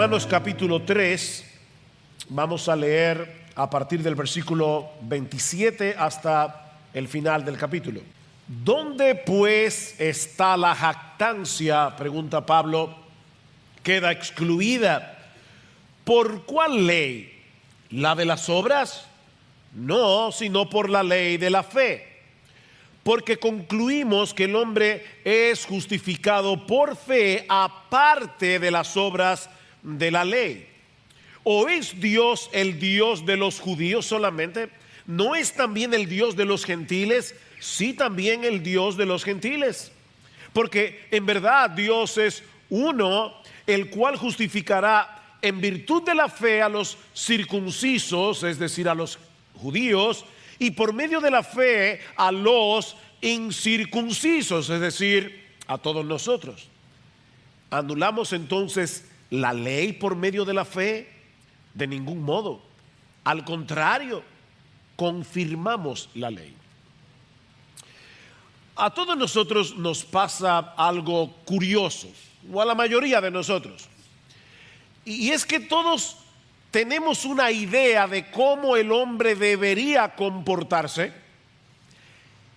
Romanos capítulo 3, vamos a leer a partir del versículo 27 hasta el final del capítulo. ¿Dónde pues está la jactancia? Pregunta Pablo. Queda excluida. ¿Por cuál ley? ¿La de las obras? No, sino por la ley de la fe. Porque concluimos que el hombre es justificado por fe aparte de las obras de la ley. ¿O es Dios el Dios de los judíos solamente? ¿No es también el Dios de los gentiles? Sí, también el Dios de los gentiles. Porque en verdad Dios es uno, el cual justificará en virtud de la fe a los circuncisos, es decir, a los judíos, y por medio de la fe a los incircuncisos, es decir, a todos nosotros. ¿Anulamos entonces la ley por medio de la fe? De ningún modo. Al contrario, confirmamos la ley. A todos nosotros nos pasa algo curioso, o a la mayoría de nosotros. Y es que todos tenemos una idea de cómo el hombre debería comportarse,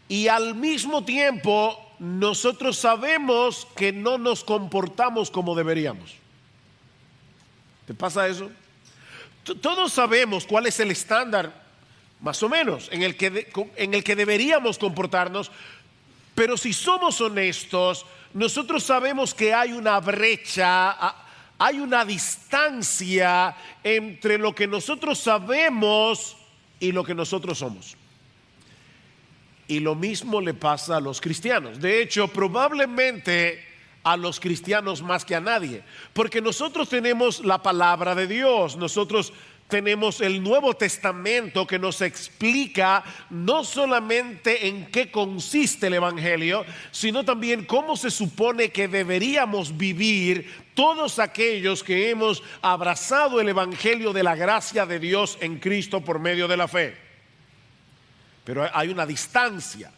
y al mismo tiempo nosotros sabemos que no nos comportamos como deberíamos. ¿Te pasa eso? Todos sabemos cuál es el estándar, más o menos, en el que deberíamos comportarnos, pero si somos honestos, nosotros sabemos que hay una brecha, hay una distancia entre lo que nosotros sabemos y lo que nosotros somos. Y lo mismo le pasa a los cristianos. De hecho, probablemente a los cristianos más que a nadie, porque nosotros tenemos la palabra de Dios, nosotros tenemos el Nuevo Testamento que nos explica no solamente en qué consiste el Evangelio, sino también cómo se supone que deberíamos vivir todos aquellos que hemos abrazado el Evangelio de la gracia de Dios en Cristo por medio de la fe. Pero hay una distancia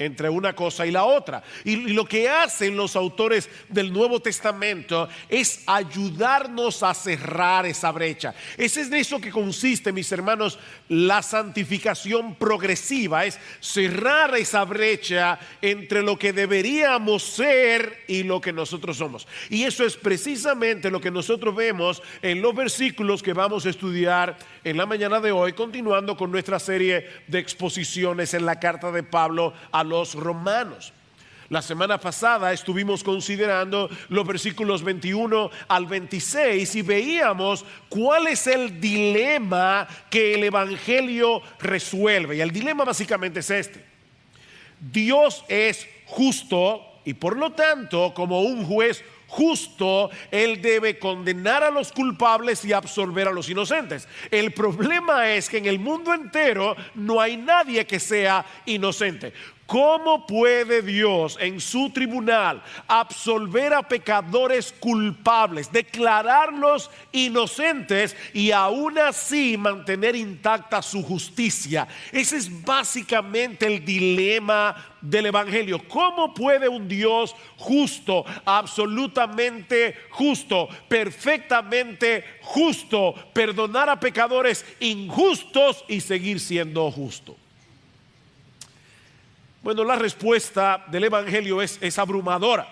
entre una cosa y la otra. Y lo que hacen los autores del Nuevo Testamento es ayudarnos a cerrar esa brecha. Ese es de eso que consiste, mis hermanos, la santificación progresiva. Es cerrar esa brecha entre lo que deberíamos ser y lo que nosotros somos. Y eso es precisamente lo que nosotros vemos en los versículos que vamos a estudiar en la mañana de hoy, continuando con nuestra serie de exposiciones en la carta de Pablo a los romanos. La semana pasada estuvimos considerando los versículos 21 al 26 y veíamos cuál es el dilema que el Evangelio resuelve. Y el dilema básicamente es este: Dios es justo y por lo tanto, como un juez justo, Él debe condenar a los culpables y absolver a los inocentes. El problema es que en el mundo entero no hay nadie que sea inocente. ¿Cómo puede Dios en su tribunal absolver a pecadores culpables, declararlos inocentes y aún así mantener intacta su justicia? Ese es básicamente el dilema del Evangelio. ¿Cómo puede un Dios justo, absolutamente justo, perfectamente justo, perdonar a pecadores injustos y seguir siendo justo? Bueno, la respuesta del Evangelio es abrumadora,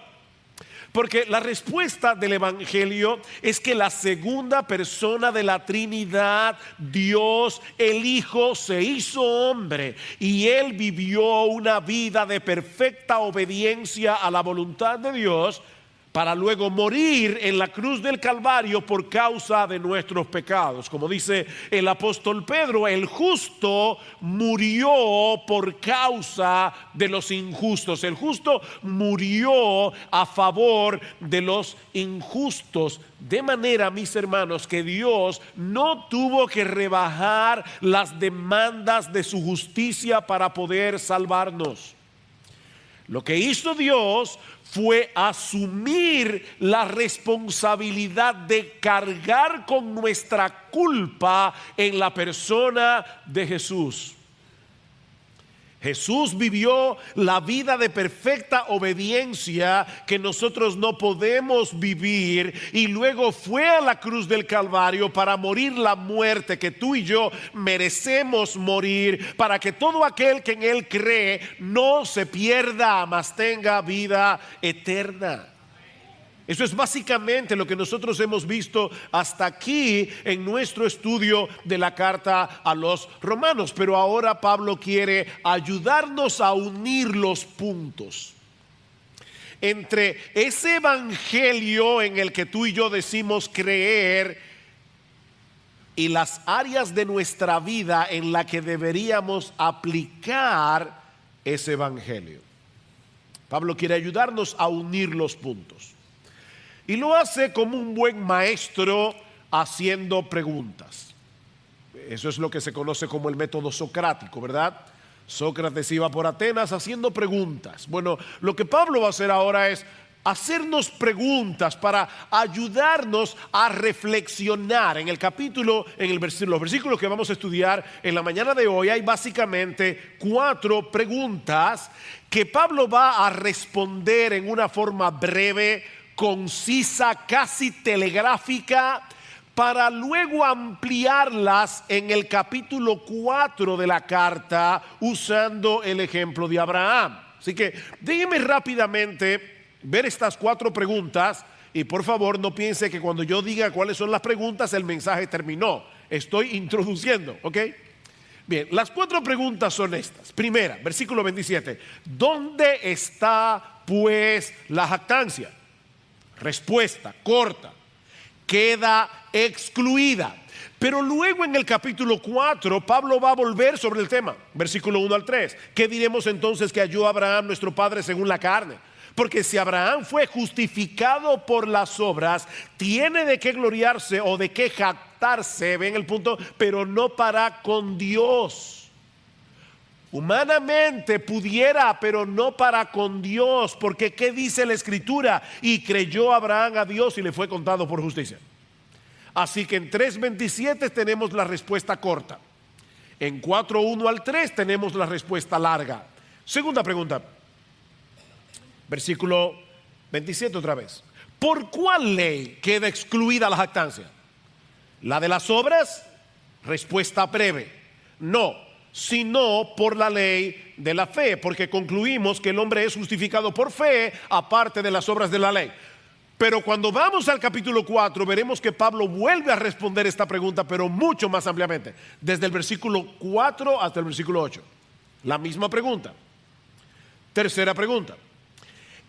porque la respuesta del Evangelio es que la segunda persona de la Trinidad, Dios el Hijo, se hizo hombre y Él vivió una vida de perfecta obediencia a la voluntad de Dios, para luego morir en la cruz del Calvario por causa de nuestros pecados. Como dice el apóstol Pedro, el justo murió por causa de los injustos. El justo murió a favor de los injustos. De manera, mis hermanos, que Dios no tuvo que rebajar las demandas de su justicia para poder salvarnos. Lo que hizo Dios fue asumir la responsabilidad de cargar con nuestra culpa en la persona de Jesús. Jesús vivió la vida de perfecta obediencia que nosotros no podemos vivir, y luego fue a la cruz del Calvario para morir la muerte que tú y yo merecemos morir, para que todo aquel que en Él cree no se pierda, mas tenga vida eterna. Eso es básicamente lo que nosotros hemos visto hasta aquí en nuestro estudio de la carta a los romanos. Pero ahora Pablo quiere ayudarnos a unir los puntos entre ese evangelio en el que tú y yo decimos creer y las áreas de nuestra vida en la que deberíamos aplicar ese evangelio. Pablo quiere ayudarnos a unir los puntos. Y lo hace como un buen maestro haciendo preguntas. Eso es lo que se conoce como el método socrático, ¿verdad? Sócrates iba por Atenas haciendo preguntas. Bueno, lo que Pablo va a hacer ahora es hacernos preguntas para ayudarnos a reflexionar. En el capítulo, los versículos que vamos a estudiar en la mañana de hoy, hay básicamente 4 preguntas que Pablo va a responder en una forma breve, concisa, casi telegráfica, para luego ampliarlas en el capítulo 4 de la carta usando el ejemplo de Abraham. Así que déjenme rápidamente ver estas 4 preguntas, y por favor no piense que cuando yo diga cuáles son las preguntas el mensaje terminó. Estoy introduciendo, ¿ok? Bien, las 4 preguntas son estas. Primera, versículo 27. ¿Dónde está pues la jactancia? Respuesta corta: queda excluida. Pero luego en el capítulo 4 Pablo va a volver sobre el tema. Versículo 1 al 3. ¿Qué diremos entonces que halló Abraham nuestro padre según la carne? Porque si Abraham fue justificado por las obras, tiene de qué gloriarse o de qué jactarse, ven el punto, pero no para con Dios. Humanamente pudiera, pero no para con Dios, porque ¿qué dice la Escritura? Y creyó Abraham a Dios y le fue contado por justicia. Así que en 3:27 tenemos la respuesta corta. En 4:1 al 3 tenemos la respuesta larga. Segunda pregunta, versículo 27 otra vez. ¿Por cuál ley queda excluida la jactancia? ¿La de las obras? Respuesta breve: no, sino por la ley de la fe, porque concluimos que el hombre es justificado por fe aparte de las obras de la ley. Pero cuando vamos al capítulo 4 veremos que Pablo vuelve a responder esta pregunta, pero mucho más ampliamente, desde el versículo 4 hasta el versículo 8. La misma pregunta. Tercera pregunta: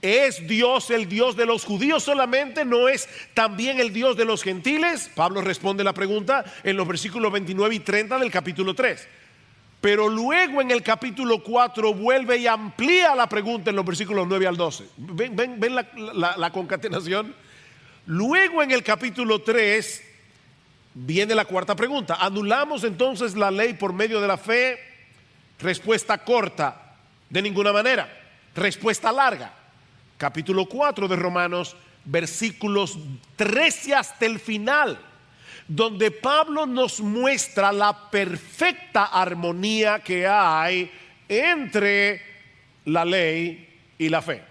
¿es Dios el Dios de los judíos solamente? ¿No es también el Dios de los gentiles? Pablo responde la pregunta en los versículos 29 y 30 del capítulo 3. Pero luego en el capítulo 4 vuelve y amplía la pregunta en los versículos 9 al 12. ¿Ven la concatenación? Luego en el capítulo 3 viene la cuarta pregunta: ¿anulamos entonces la ley por medio de la fe? Respuesta corta: de ninguna manera. Respuesta larga: capítulo 4 de Romanos, versículos 13 hasta el final, donde Pablo nos muestra la perfecta armonía que hay entre la ley y la fe.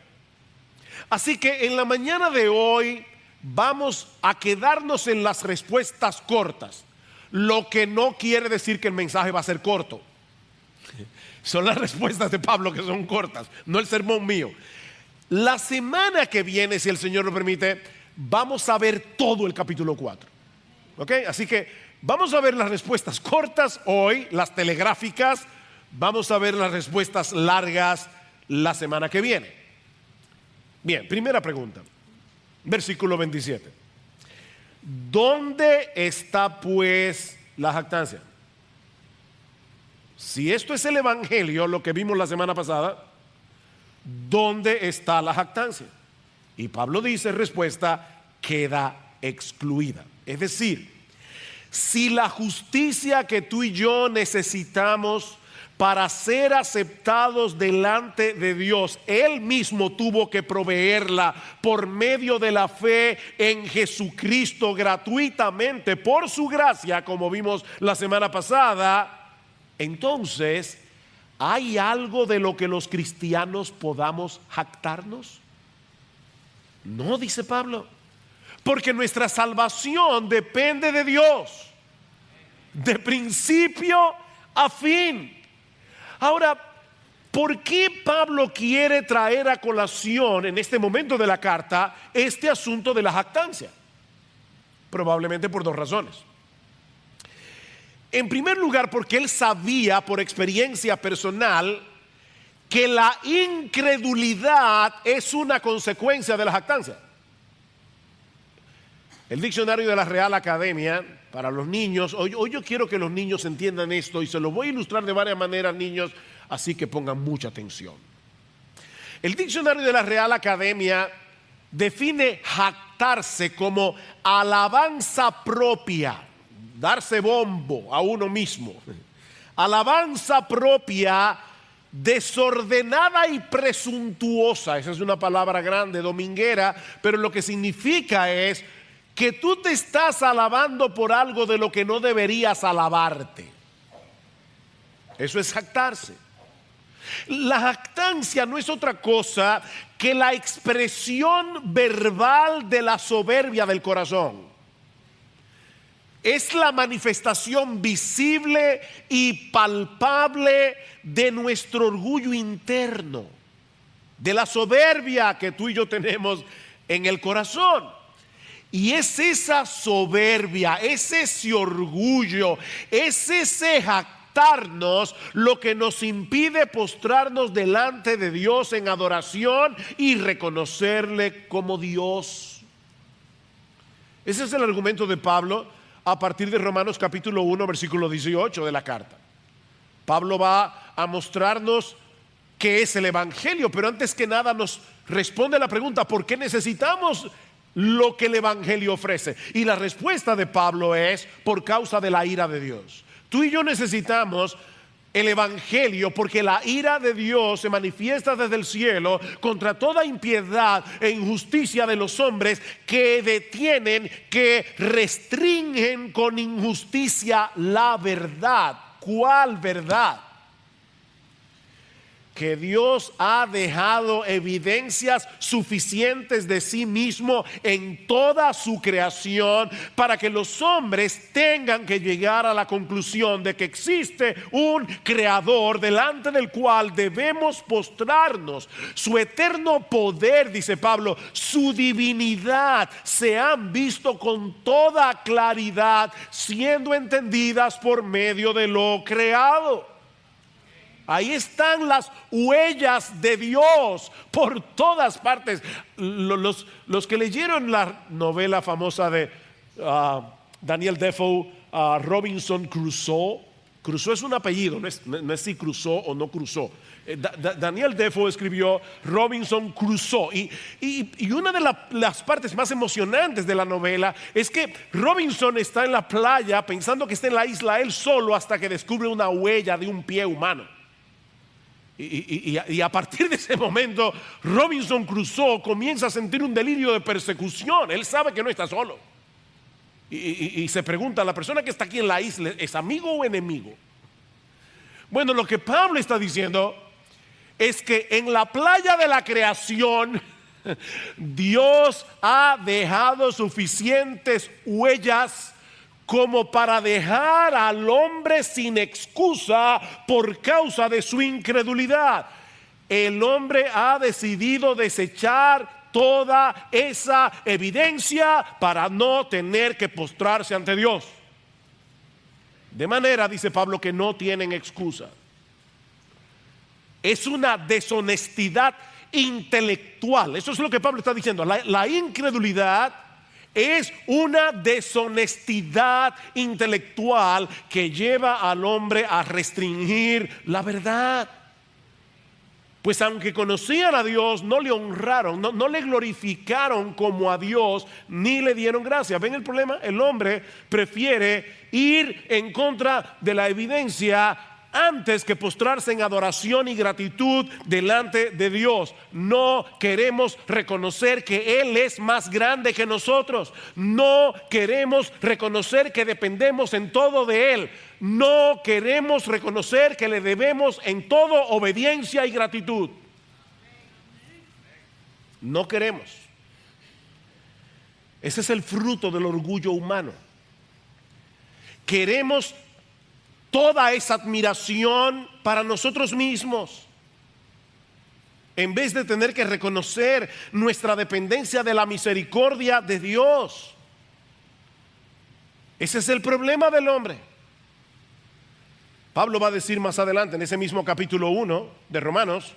Así que en la mañana de hoy vamos a quedarnos en las respuestas cortas, lo que no quiere decir que el mensaje va a ser corto. Son las respuestas de Pablo que son cortas, no el sermón mío. La semana que viene, si el Señor lo permite, vamos a ver todo el capítulo 4. ¿Ok? Así que vamos a ver las respuestas cortas hoy, las telegráficas. Vamos a ver las respuestas largas la semana que viene. Bien, primera pregunta, versículo 27. ¿Dónde está pues la jactancia? Si esto es el evangelio, lo que vimos la semana pasada, ¿dónde está la jactancia? Y Pablo dice, respuesta: queda excluida. Es decir, si la justicia que tú y yo necesitamos para ser aceptados delante de Dios, Él mismo tuvo que proveerla por medio de la fe en Jesucristo gratuitamente por su gracia, como vimos la semana pasada, entonces ¿hay algo de lo que los cristianos podamos jactarnos? No, dice Pablo, porque nuestra salvación depende de Dios, de principio a fin. Ahora, ¿por qué Pablo quiere traer a colación en este momento de la carta este asunto de la jactancia? Probablemente por dos razones. En primer lugar, porque él sabía por experiencia personal que la incredulidad es una consecuencia de la jactancia. El diccionario de la Real Academia para los niños, hoy yo quiero que los niños entiendan esto y se lo voy a ilustrar de varias maneras, niños, así que pongan mucha atención. El diccionario de la Real Academia define jactarse como alabanza propia, darse bombo a uno mismo, alabanza propia, desordenada y presuntuosa. Esa es una palabra grande, dominguera, pero lo que significa es que tú te estás alabando por algo de lo que no deberías alabarte. Eso es jactarse. La jactancia no es otra cosa que la expresión verbal de la soberbia del corazón. Es la manifestación visible y palpable de nuestro orgullo interno, de la soberbia que tú y yo tenemos en el corazón. Y es esa soberbia, es ese orgullo, es ese jactarnos lo que nos impide postrarnos delante de Dios en adoración y reconocerle como Dios. Ese es el argumento de Pablo a partir de Romanos capítulo 1, versículo 18 de la carta. Pablo va a mostrarnos qué es el Evangelio, pero antes que nada nos responde la pregunta: ¿por qué necesitamos lo que el Evangelio ofrece? Y la respuesta de Pablo es: por causa de la ira de Dios. Tú y yo necesitamos el Evangelio porque la ira de Dios se manifiesta desde el cielo contra toda impiedad e injusticia de los hombres que detienen, que restringen con injusticia la verdad. ¿Cuál verdad? Que Dios ha dejado evidencias suficientes de sí mismo en toda su creación para que los hombres tengan que llegar a la conclusión de que existe un creador delante del cual debemos postrarnos. Su eterno poder, dice Pablo, su divinidad se han visto con toda claridad, siendo entendidas por medio de lo creado. Ahí están las huellas de Dios por todas partes. Los que leyeron la novela famosa de Daniel Defoe, Robinson Crusoe. Crusoe es un apellido, no es si cruzó o no cruzó. Daniel Defoe escribió Robinson Crusoe y una de las partes más emocionantes de la novela es que Robinson está en la playa pensando que está en la isla él solo hasta que descubre una huella de un pie humano. Y a partir de ese momento Robinson Crusoe comienza a sentir un delirio de persecución. Él sabe que no está solo y se pregunta: ¿la persona que está aquí en la isla es amigo o enemigo? Bueno, lo que Pablo está diciendo es que en la playa de la creación Dios ha dejado suficientes huellas como para dejar al hombre sin excusa por causa de su incredulidad. El hombre ha decidido desechar toda esa evidencia para no tener que postrarse ante Dios. De manera, dice Pablo, que no tienen excusa. Es una deshonestidad intelectual. Eso es lo que Pablo está diciendo. La incredulidad es una deshonestidad intelectual que lleva al hombre a restringir la verdad. Pues aunque conocían a Dios, no le honraron, no le glorificaron como a Dios, ni le dieron gracia. ¿Ven el problema? El hombre prefiere ir en contra de la evidencia antes que postrarse en adoración y gratitud delante de Dios. No queremos reconocer que Él es más grande que nosotros. No queremos reconocer que dependemos en todo de Él. No queremos reconocer que le debemos en todo obediencia y gratitud. No queremos. Ese es el fruto del orgullo humano. Queremos toda esa admiración para nosotros mismos, en vez de tener que reconocer nuestra dependencia de la misericordia de Dios. Ese es el problema del hombre. Pablo va a decir más adelante en ese mismo capítulo 1 de Romanos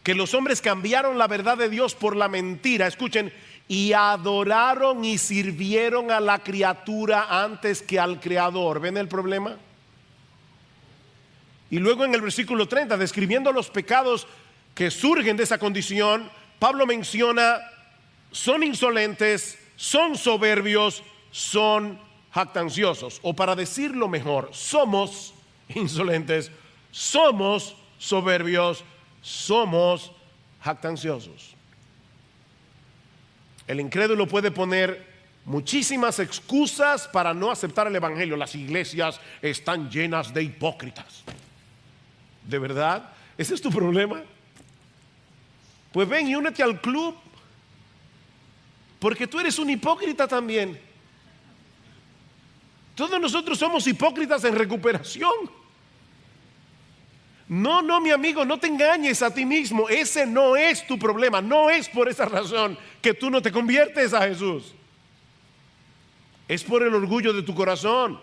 que los hombres cambiaron la verdad de Dios por la mentira, escuchen, y adoraron y sirvieron a la criatura antes que al Creador. ¿Ven el problema? Y luego en el versículo 30, describiendo los pecados que surgen de esa condición, Pablo menciona: son insolentes, son soberbios, son jactanciosos. O para decirlo mejor, somos insolentes, somos soberbios, somos jactanciosos. El incrédulo puede poner muchísimas excusas para no aceptar el evangelio. Las iglesias están llenas de hipócritas. ¿De verdad? ¿Ese es tu problema? Pues ven y únete al club, porque tú eres un hipócrita también. Todos nosotros somos hipócritas en recuperación. No, mi amigo, no te engañes a ti mismo. Ese no es tu problema. No es por esa razón que tú no te conviertes a Jesús. Es por el orgullo de tu corazón.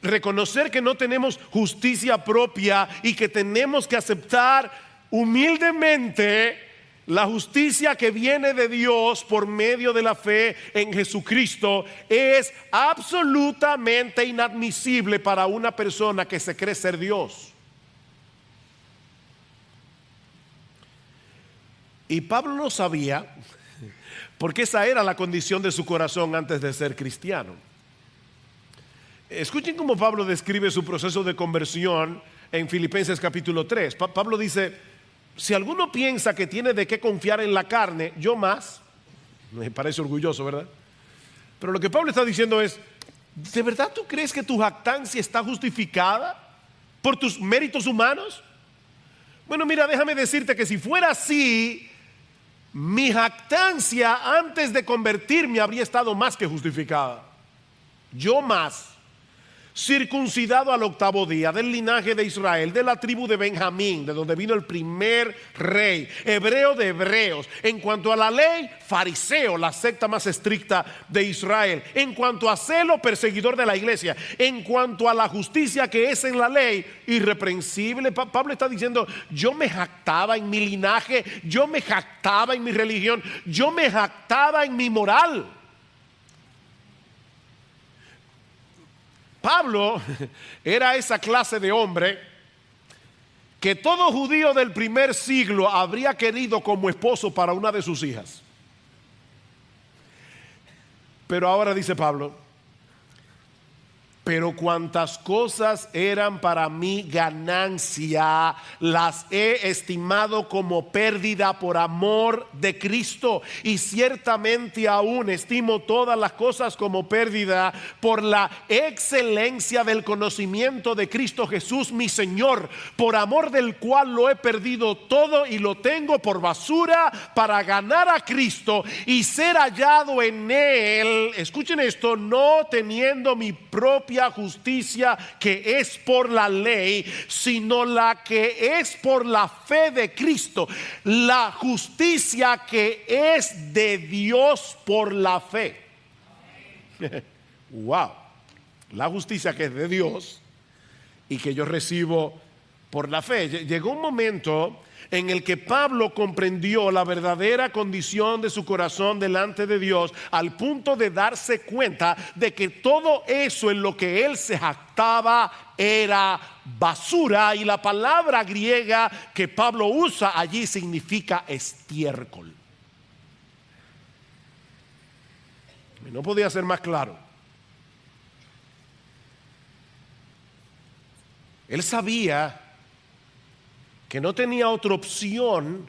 Reconocer que no tenemos justicia propia y que tenemos que aceptar humildemente la justicia que viene de Dios por medio de la fe en Jesucristo es absolutamente inadmisible para una persona que se cree ser Dios. Y Pablo lo sabía, porque esa era la condición de su corazón antes de ser cristiano. Escuchen cómo Pablo describe su proceso de conversión en Filipenses capítulo 3. Pablo dice: si alguno piensa que tiene de qué confiar en la carne, yo más. Me parece orgulloso, ¿verdad? Pero lo que Pablo está diciendo es: ¿de verdad tú crees que tu jactancia está justificada por tus méritos humanos? Bueno, mira, déjame decirte que si fuera así, mi jactancia antes de convertirme habría estado más que justificada. Yo más, circuncidado al 8º día, del linaje de Israel, de la tribu de Benjamín, de donde vino el primer rey, hebreo de hebreos. En cuanto a la ley, fariseo, la secta más estricta de Israel. En cuanto a celo, perseguidor de la iglesia. En cuanto a la justicia que es en la ley, irreprensible. Pablo está diciendo: yo me jactaba en mi linaje, yo me jactaba en mi religión, yo me jactaba en mi moral. Pablo era esa clase de hombre que todo judío del primer siglo habría querido como esposo para una de sus hijas. Pero ahora dice Pablo: pero cuantas cosas eran para mí ganancia, las he estimado como pérdida por amor de Cristo. Y ciertamente aún estimo todas las cosas como pérdida por la excelencia del conocimiento de Cristo Jesús mi Señor, por amor del cual lo he perdido todo y lo tengo por basura para ganar a Cristo y ser hallado en Él. Escuchen esto: no teniendo mi propia justicia que es por la ley, sino la que es por la fe de Cristo, la justicia que es de Dios por la fe. Wow, la justicia que es de Dios y que yo recibo por la fe. Llegó un momento en el que Pablo comprendió la verdadera condición de su corazón delante de Dios, al punto de darse cuenta de que todo eso en lo que él se jactaba era basura. Y la palabra griega que Pablo usa allí significa estiércol. No podía ser más claro. Él sabía que no tenía otra opción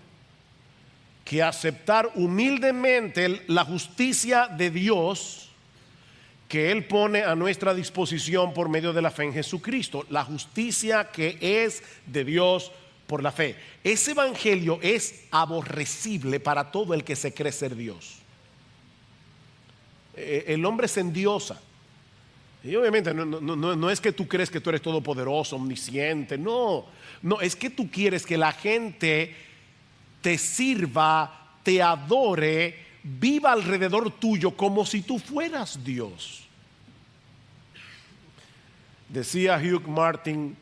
que aceptar humildemente la justicia de Dios que Él pone a nuestra disposición por medio de la fe en Jesucristo. La justicia que es de Dios por la fe. Ese evangelio es aborrecible para todo el que se cree ser Dios. El hombre se endiosa. Y obviamente no es que tú crees que tú eres todopoderoso, omnisciente. No, es que tú quieres que la gente te sirva, te adore, viva alrededor tuyo como si tú fueras Dios. Decía Hugh Martin,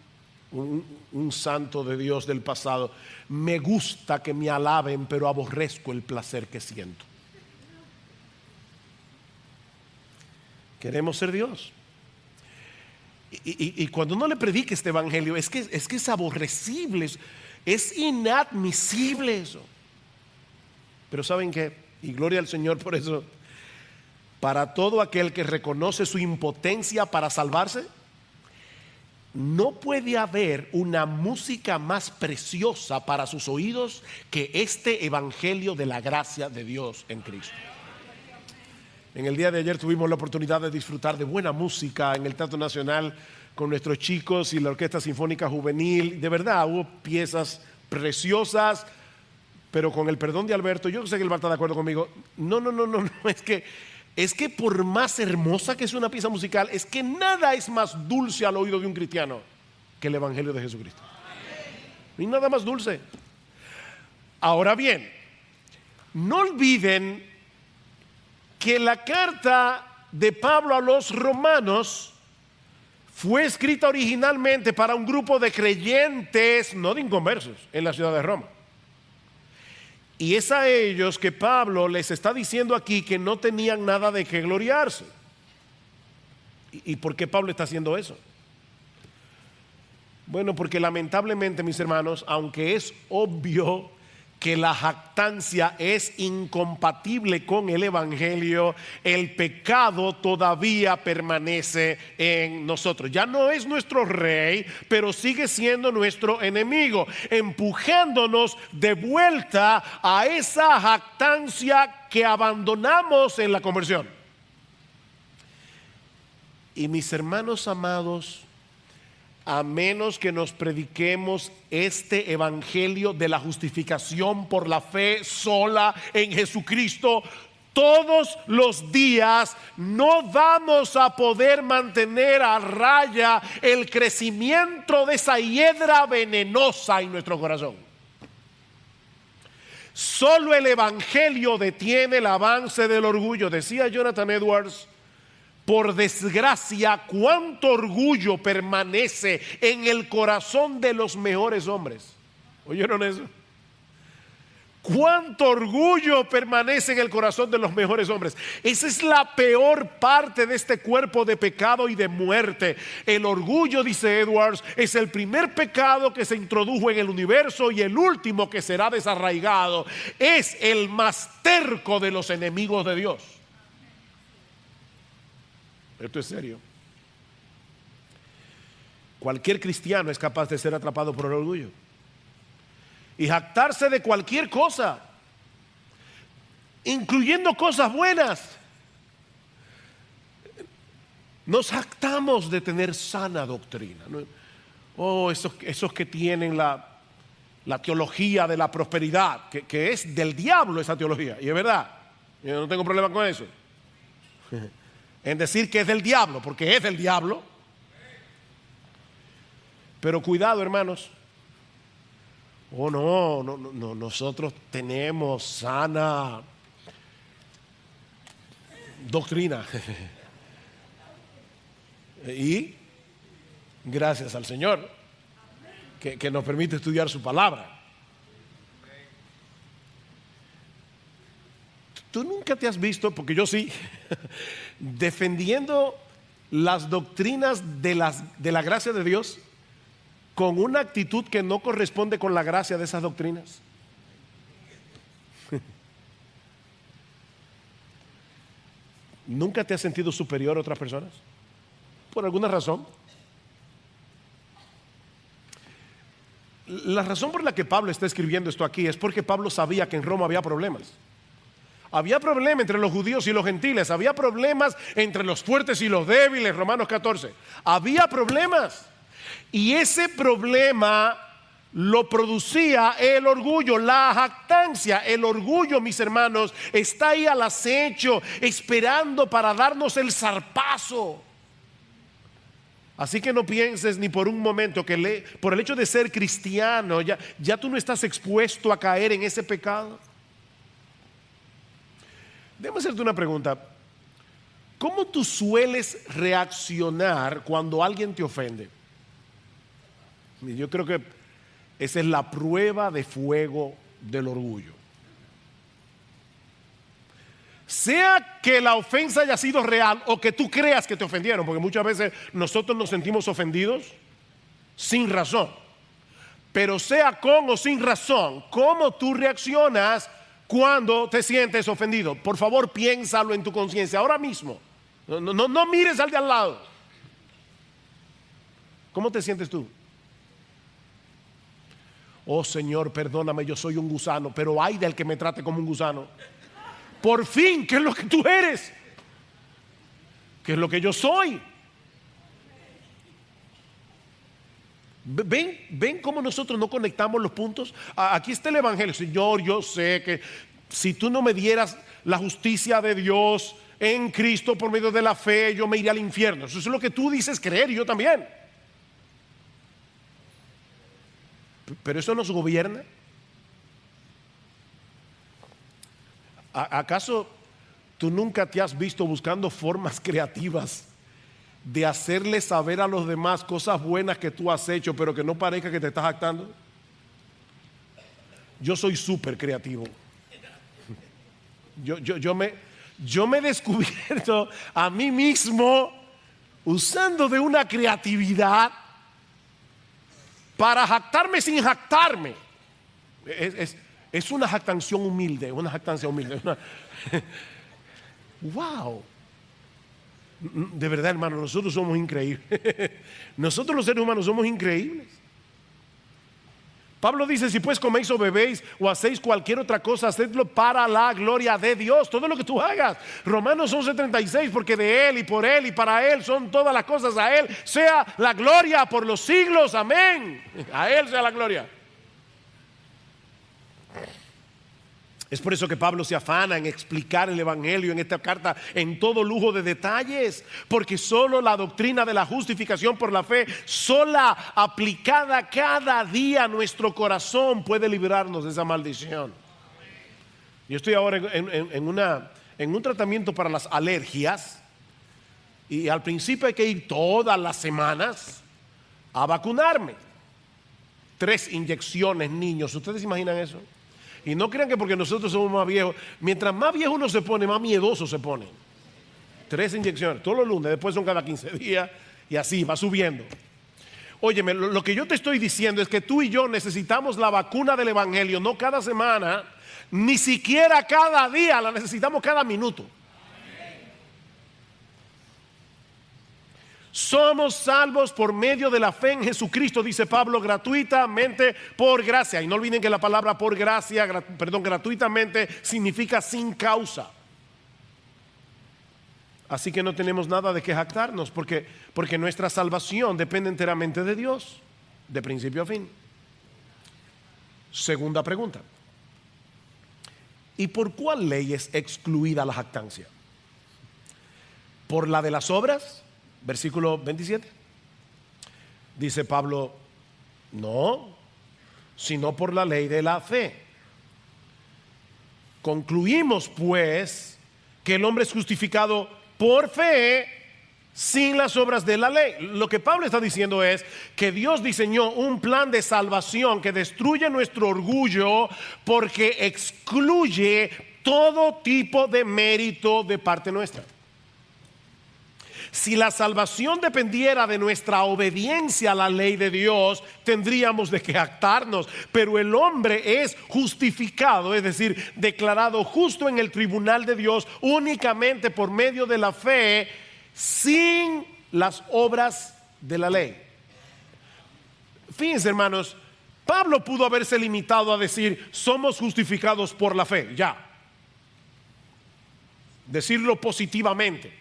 un santo de Dios del pasado: me gusta que me alaben, pero aborrezco el placer que siento. Queremos ser Dios. Y cuando uno le predica este evangelio, es que es aborrecible, es inadmisible eso. Pero ¿saben qué? Y gloria al Señor por eso. Para todo aquel que reconoce su impotencia para salvarse, no puede haber una música más preciosa para sus oídos que este evangelio de la gracia de Dios en Cristo. En el día de ayer tuvimos la oportunidad de disfrutar de buena música en el Teatro Nacional con nuestros chicos y la Orquesta Sinfónica Juvenil. De verdad, hubo piezas preciosas, pero con el perdón de Alberto, yo sé que él va a estar de acuerdo conmigo. No, es que por más hermosa que es una pieza musical, es que nada es más dulce al oído de un cristiano que el Evangelio de Jesucristo. Y nada más dulce. Ahora bien, no olviden que la carta de Pablo a los romanos fue escrita originalmente para un grupo de creyentes, no de inconversos, en la ciudad de Roma. Y es a ellos que Pablo les está diciendo aquí que no tenían nada de qué gloriarse. ¿Y por qué Pablo está haciendo eso? Bueno, porque lamentablemente, mis hermanos, aunque es obvio que la jactancia es incompatible con el evangelio, el pecado todavía permanece en nosotros. Ya no es nuestro rey, pero sigue siendo nuestro enemigo, empujándonos de vuelta a esa jactancia que abandonamos en la conversión. Y mis hermanos amados, a menos que nos prediquemos este evangelio de la justificación por la fe sola en Jesucristo todos los días, no vamos a poder mantener a raya el crecimiento de esa hiedra venenosa en nuestro corazón. Solo el evangelio detiene el avance del orgullo. Decía Jonathan Edwards: por desgracia, cuánto orgullo permanece en el corazón de los mejores hombres. ¿Oyeron eso? Cuánto orgullo permanece en el corazón de los mejores hombres. Esa es la peor parte de este cuerpo de pecado y de muerte. El orgullo, dice Edwards, es el primer pecado que se introdujo en el universo y el último que será desarraigado. Es el más terco de los enemigos de Dios. Esto es serio. Cualquier cristiano es capaz de ser atrapado por el orgullo y jactarse de cualquier cosa, incluyendo cosas buenas. Nos jactamos de tener sana doctrina, ¿no? Oh, esos que tienen la teología de la prosperidad, que es del diablo esa teología, y es verdad, yo no tengo problema con eso, en decir que es del diablo, porque es del diablo. Pero cuidado, hermanos. Oh, no, nosotros tenemos sana doctrina. Y gracias al Señor que nos permite estudiar su palabra. Tú nunca te has visto, porque yo sí, defendiendo las doctrinas de la gracia de Dios con una actitud que no corresponde con la gracia de esas doctrinas. ¿Nunca te has sentido superior a otras personas? ¿Por alguna razón? La razón por la que Pablo está escribiendo esto aquí es porque Pablo sabía que en Roma había problemas. Había problemas entre los judíos y los gentiles. Había problemas entre los fuertes y los débiles, Romanos 14. Había problemas. Y ese problema lo producía el orgullo, la jactancia. El orgullo, mis hermanos, está ahí al acecho, esperando para darnos el zarpazo. Así que no pienses ni por un momento que por el hecho de ser cristiano ya tú no estás expuesto a caer en ese pecado. Déjame hacerte una pregunta. ¿Cómo tú sueles reaccionar cuando alguien te ofende? Y yo creo que esa es la prueba de fuego del orgullo. Sea que la ofensa haya sido real o que tú creas que te ofendieron, porque muchas veces nosotros nos sentimos ofendidos sin razón. Pero sea con o sin razón, ¿cómo tú reaccionas cuando te sientes ofendido? Por favor, piénsalo en tu conciencia ahora mismo. No mires al de al lado. ¿Cómo te sientes tú? Oh Señor, perdóname, yo soy un gusano, pero ay del que me trate como un gusano. Por fin, ¿qué es lo que tú eres? ¿Qué es lo que yo soy? ¿Ven cómo nosotros no conectamos los puntos? Aquí está el Evangelio. Señor, yo sé que si tú no me dieras la justicia de Dios en Cristo por medio de la fe, yo me iría al infierno. Eso es lo que tú dices creer y yo también. Pero eso nos gobierna. ¿Acaso tú nunca te has visto buscando formas creativas de hacerle saber a los demás cosas buenas que tú has hecho, pero que no parezca que te estás jactando? Yo soy súper creativo. Yo me he descubierto a mí mismo usando de una creatividad para jactarme sin jactarme. Es una jactancia humilde, Wow. De verdad, hermano, nosotros somos increíbles. Nosotros los seres humanos somos increíbles. Pablo dice: si pues coméis o bebéis o hacéis cualquier otra cosa, hacedlo para la gloria de Dios. Todo lo que tú hagas. Romanos 11:36, porque de Él y por Él y para Él son todas las cosas. A Él sea la gloria por los siglos. Amén. A Él sea la gloria. Es por eso que Pablo se afana en explicar el Evangelio en esta carta en todo lujo de detalles, porque solo la doctrina de la justificación por la fe, sola aplicada cada día a nuestro corazón, puede librarnos de esa maldición. Yo estoy ahora en un tratamiento para las alergias, y al principio hay que ir todas las semanas a vacunarme. 3 inyecciones, niños. ¿Ustedes imaginan eso? Y no crean que porque nosotros somos más viejos, mientras más viejo uno se pone, más miedoso se pone. 3 inyecciones, todos los lunes, después son cada 15 días y así va subiendo. Óyeme, lo que yo te estoy diciendo es que tú y yo necesitamos la vacuna del Evangelio, no cada semana, ni siquiera cada día, la necesitamos cada minuto. Somos salvos por medio de la fe en Jesucristo, dice Pablo, gratuitamente por gracia. Y no olviden que la palabra por gracia, gratuitamente significa sin causa. Así que no tenemos nada de qué jactarnos, porque nuestra salvación depende enteramente de Dios, de principio a fin. Segunda pregunta: ¿y por cuál ley es excluida la jactancia? ¿Por la de las obras? Versículo 27. Dice Pablo: no, sino por la ley de la fe. Concluimos pues que el hombre es justificado por fe sin las obras de la ley. Lo que Pablo está diciendo es que Dios diseñó un plan de salvación que destruye nuestro orgullo, porque excluye todo tipo de mérito de parte nuestra. Si la salvación dependiera de nuestra obediencia a la ley de Dios, tendríamos de qué jactarnos. Pero el hombre es justificado, es decir, declarado justo en el tribunal de Dios únicamente por medio de la fe, sin las obras de la ley. Fíjense, hermanos, Pablo pudo haberse limitado a decir, somos justificados por la fe, ya. Decirlo positivamente.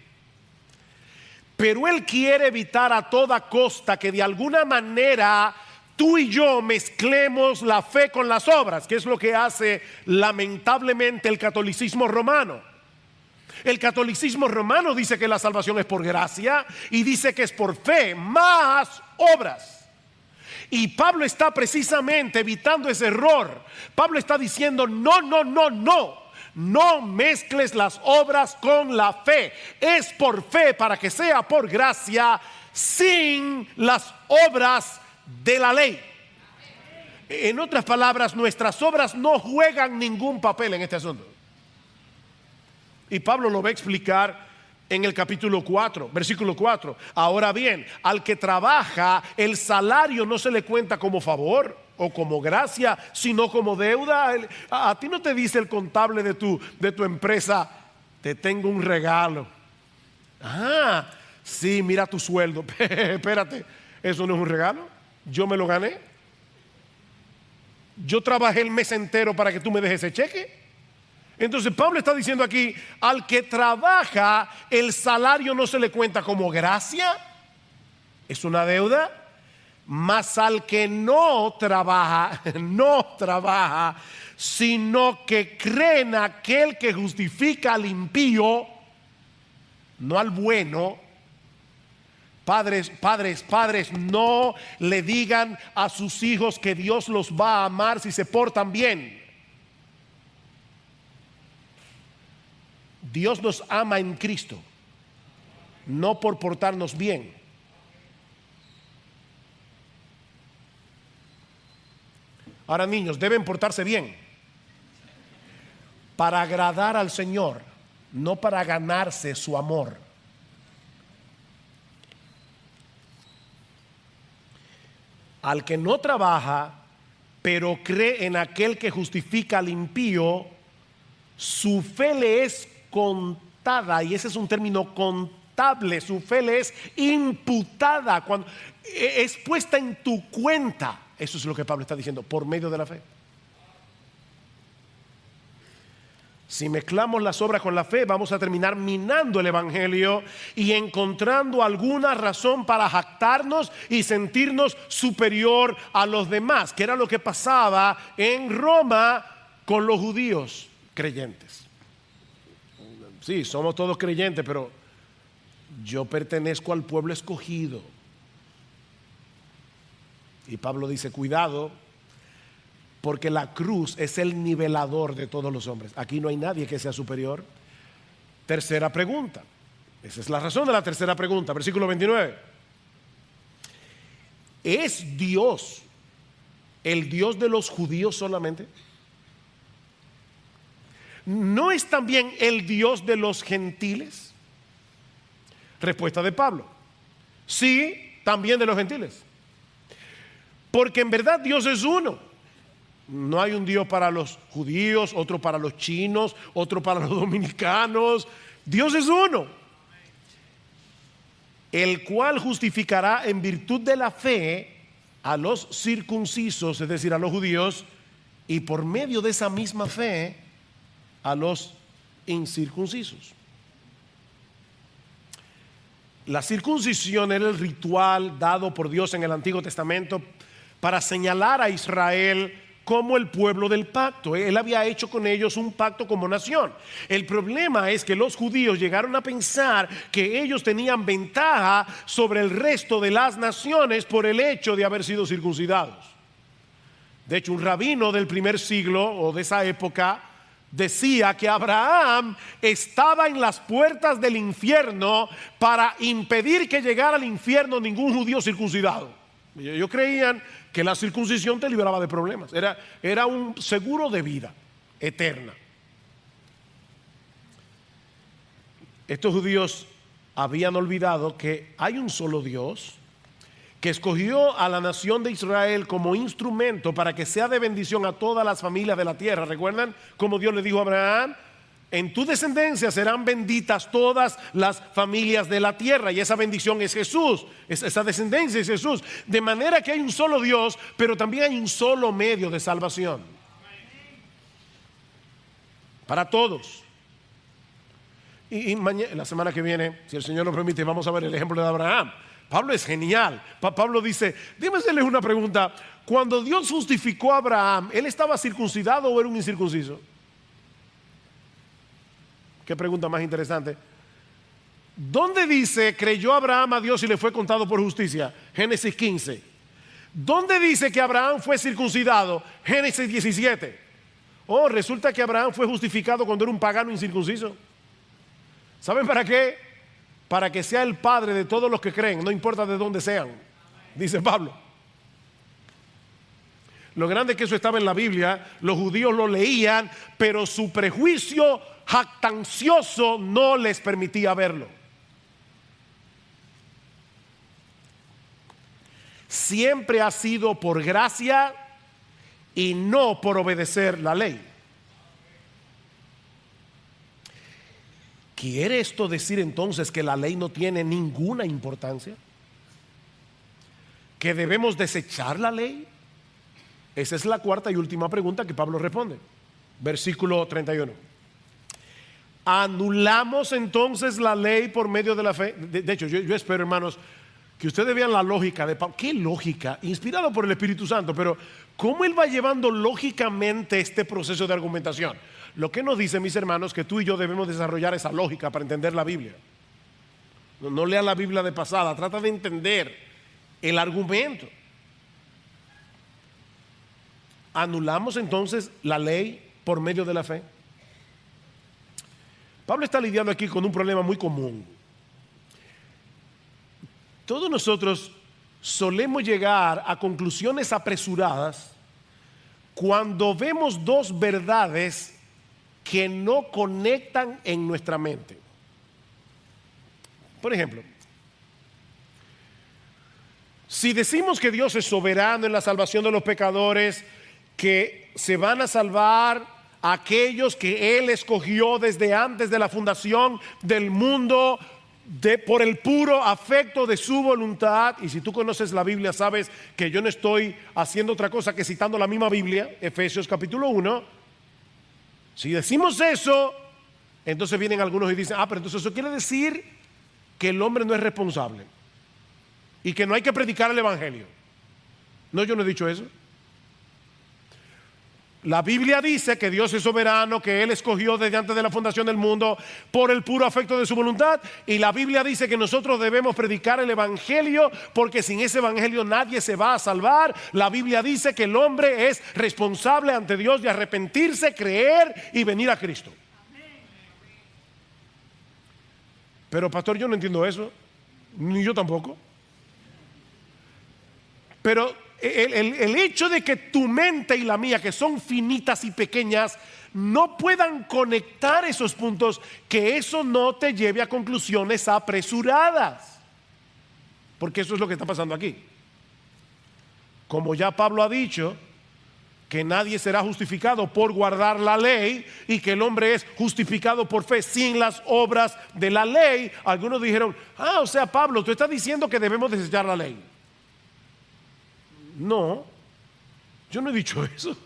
Pero él quiere evitar a toda costa que de alguna manera tú y yo mezclemos la fe con las obras, que es lo que hace lamentablemente el catolicismo romano. El catolicismo romano dice que la salvación es por gracia y dice que es por fe más obras. Y Pablo está precisamente evitando ese error. Pablo está diciendo no mezcles las obras con la fe. Es por fe para que sea por gracia, sin las obras de la ley. En otras palabras, nuestras obras no juegan ningún papel en este asunto. Y Pablo lo va a explicar en el capítulo 4, versículo 4. Ahora bien, al que trabaja, el salario no se le cuenta como favor o como gracia, sino como deuda. A ti no te dice el contable de tu empresa, te tengo un regalo. Ah, sí, mira tu sueldo. Espérate, eso no es un regalo. Yo me lo gané. Yo trabajé el mes entero para que tú me dejes ese cheque. Entonces Pablo está diciendo aquí, al que trabaja, el salario no se le cuenta como gracia, es una deuda. Mas al que no trabaja, sino que cree en aquel que justifica al impío, no al bueno. Padres, no le digan a sus hijos que Dios los va a amar si se portan bien. Dios nos ama en Cristo, no por portarnos bien. Ahora, niños, deben portarse bien para agradar al Señor, no para ganarse su amor. Al que no trabaja, pero cree en aquel que justifica al impío, su fe le es contada, y ese es un término contable. Su fe le es imputada, cuando es puesta en tu cuenta. Eso es lo que Pablo está diciendo, por medio de la fe. Si mezclamos las obras con la fe, vamos a terminar minando el evangelio y encontrando alguna razón para jactarnos y sentirnos superior a los demás, que era lo que pasaba en Roma con los judíos creyentes. Sí, somos todos creyentes, pero yo pertenezco al pueblo escogido. Y Pablo dice, cuidado, porque la cruz es el nivelador de todos los hombres. Aquí no hay nadie que sea superior. Tercera pregunta. Esa es la razón de la tercera pregunta. Versículo 29. ¿Es Dios el Dios de los judíos solamente? ¿No es también el Dios de los gentiles? Respuesta de Pablo. Sí, también de los gentiles. Porque en verdad Dios es uno. No hay un Dios para los judíos, otro para los chinos, otro para los dominicanos. Dios es uno, el cual justificará en virtud de la fe a los circuncisos, es decir, a los judíos, y por medio de esa misma fe a los incircuncisos. La circuncisión era el ritual dado por Dios en el Antiguo Testamento para señalar a Israel como el pueblo del pacto. Él había hecho con ellos un pacto como nación. El problema es que los judíos llegaron a pensar que ellos tenían ventaja sobre el resto de las naciones por el hecho de haber sido circuncidados. De hecho, un rabino del primer siglo o de esa época decía que Abraham estaba en las puertas del infierno para impedir que llegara al infierno ningún judío circuncidado. Ellos creían que la circuncisión te libraba de problemas. Era un seguro de vida eterna. Estos judíos habían olvidado que hay un solo Dios que escogió a la nación de Israel como instrumento para que sea de bendición a todas las familias de la tierra. ¿Recuerdan cómo Dios le dijo a Abraham? En tu descendencia serán benditas todas las familias de la tierra. Y esa bendición es Jesús. Esa descendencia es Jesús. De manera que hay un solo Dios, pero también hay un solo medio de salvación. Para todos. Y mañana, la semana que viene, si el Señor lo permite, vamos a ver el ejemplo de Abraham. Pablo es genial. Pablo dice, déjame hacerles una pregunta. Cuando Dios justificó a Abraham, ¿él estaba circuncidado o era un incircunciso? Qué pregunta más interesante. ¿Dónde dice creyó Abraham a Dios y le fue contado por justicia? Génesis 15. ¿Dónde dice que Abraham fue circuncidado? Génesis 17. Oh, resulta que Abraham fue justificado cuando era un pagano incircunciso. ¿Saben para qué? Para que sea el padre de todos los que creen, no importa de dónde sean, dice Pablo. Lo grande es que eso estaba en la Biblia, los judíos lo leían, pero su prejuicio jactancioso no les permitía verlo. Siempre ha sido por gracia y no por obedecer la ley. ¿Quiere esto decir entonces que la ley no tiene ninguna importancia? ¿Que debemos desechar la ley? Esa es la cuarta y última pregunta que Pablo responde. Versículo 31. ¿Anulamos entonces la ley por medio de la fe? De hecho, yo espero, hermanos, que ustedes vean la lógica de Pablo. ¿Qué lógica? Inspirado por el Espíritu Santo, pero ¿cómo él va llevando lógicamente este proceso de argumentación? Lo que nos dice, mis hermanos, que tú y yo debemos desarrollar esa lógica para entender la Biblia. No lea la Biblia de pasada, trata de entender el argumento. ¿Anulamos entonces la ley por medio de la fe? Pablo está lidiando aquí con un problema muy común. Todos nosotros solemos llegar a conclusiones apresuradas cuando vemos dos verdades que no conectan en nuestra mente. Por ejemplo, si decimos que Dios es soberano en la salvación de los pecadores, que se van a salvar aquellos que Él escogió desde antes de la fundación del mundo, por el puro afecto de su voluntad. Y si tú conoces la Biblia, sabes que yo no estoy haciendo otra cosa que citando la misma Biblia, Efesios capítulo 1. Si decimos eso, entonces vienen algunos y dicen, pero entonces eso quiere decir que el hombre no es responsable y que no hay que predicar el evangelio. No, yo no he dicho eso. La Biblia dice que Dios es soberano, que Él escogió desde antes de la fundación del mundo por el puro afecto de su voluntad. Y la Biblia dice que nosotros debemos predicar el evangelio, porque sin ese evangelio nadie se va a salvar. La Biblia dice que el hombre es responsable ante Dios de arrepentirse, creer y venir a Cristo. Pero pastor, yo no entiendo eso, ni yo tampoco. Pero el hecho de que tu mente y la mía, que son finitas y pequeñas, no puedan conectar esos puntos, que eso no te lleve a conclusiones apresuradas, porque eso es lo que está pasando aquí. Como ya Pablo ha dicho que nadie será justificado por guardar la ley y que el hombre es justificado por fe sin las obras de la ley, algunos dijeron, o sea, Pablo, tú estás diciendo que debemos desechar la ley. No, yo no he dicho eso.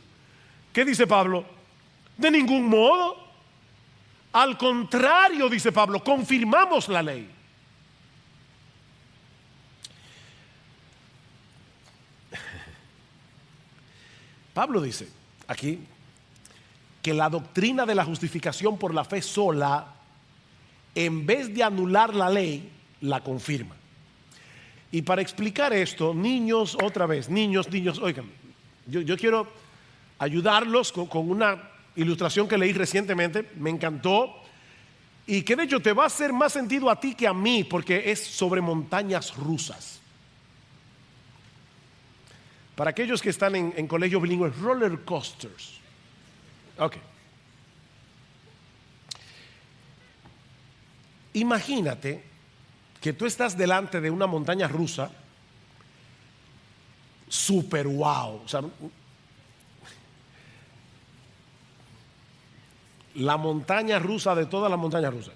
¿Qué dice Pablo? De ningún modo. Al contrario, dice Pablo, confirmamos la ley. Pablo dice aquí que la doctrina de la justificación por la fe sola, en vez de anular la ley, la confirma. Y para explicar esto, niños, otra vez, niños, oigan, yo quiero ayudarlos con una ilustración que leí recientemente, me encantó, y que de hecho te va a hacer más sentido a ti que a mí, porque es sobre montañas rusas. Para aquellos que están en colegios bilingües, roller coasters. Ok. Imagínate que tú estás delante de una montaña rusa super wow, o sea, la montaña rusa de todas las montañas rusas.